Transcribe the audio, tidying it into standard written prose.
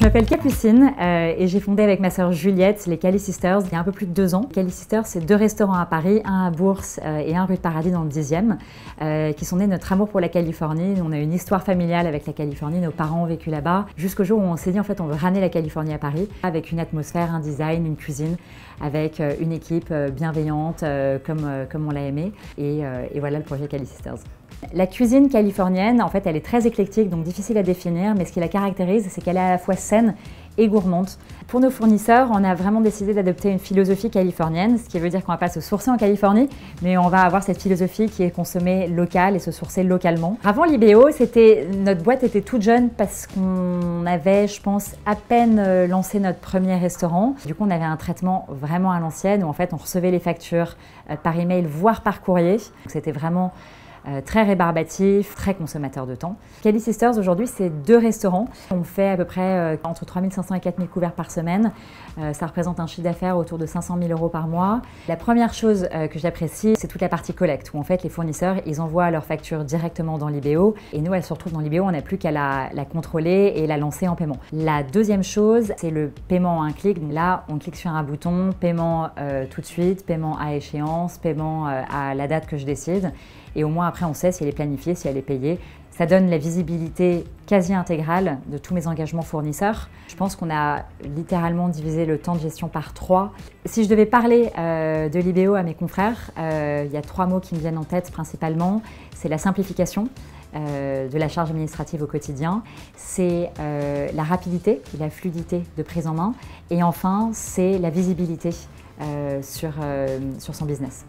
Je m'appelle Capucine et j'ai fondé avec ma sœur Juliette les Cali Sisters il y a un peu plus de 2 ans. Cali Sisters, c'est 2 restaurants à Paris, un à Bourse et un rue de Paradis dans le 10e, qui sont nés de notre amour pour la Californie. On a une histoire familiale avec la Californie, nos parents ont vécu là-bas, jusqu'au jour où on s'est dit en fait on veut ramener la Californie à Paris avec une atmosphère, un design, une cuisine, avec une équipe bienveillante comme on l'a aimé et voilà le projet Cali Sisters. La cuisine californienne, en fait, elle est très éclectique, donc difficile à définir, mais ce qui la caractérise, c'est qu'elle est à la fois saine et gourmande. Pour nos fournisseurs, on a vraiment décidé d'adopter une philosophie californienne, ce qui veut dire qu'on ne va pas se sourcer en Californie, mais on va avoir cette philosophie qui est consommée locale et se sourcer localement. Avant l'IBO, notre boîte était toute jeune parce qu'on avait, je pense, à peine lancé notre premier restaurant. Du coup, on avait un traitement vraiment à l'ancienne où en fait, on recevait les factures par email, voire par courrier. C'était vraiment très rébarbatif, très consommateur de temps. Cali Sisters aujourd'hui c'est 2 restaurants. On fait à peu près entre 3500 et 4000 couverts par semaine. Ça représente un chiffre d'affaires autour de 500 000 € par mois. La première chose que j'apprécie, c'est toute la partie collecte où en fait les fournisseurs ils envoient leurs factures directement dans l'IBO et nous elles se retrouvent dans l'IBO, on n'a plus qu'à la contrôler et la lancer en paiement. La deuxième chose, c'est le paiement en un clic. Donc là on clique sur un bouton, paiement tout de suite, paiement à échéance, paiement à la date que je décide. Et au moins après on sait si elle est planifiée, si elle est payée. Ça donne la visibilité quasi intégrale de tous mes engagements fournisseurs. Je pense qu'on a littéralement divisé le temps de gestion par 3. Si je devais parler de l'IBO à mes confrères, il y a 3 mots qui me viennent en tête principalement. C'est la simplification de la charge administrative au quotidien, c'est la rapidité et la fluidité de prise en main, et enfin c'est la visibilité sur son business.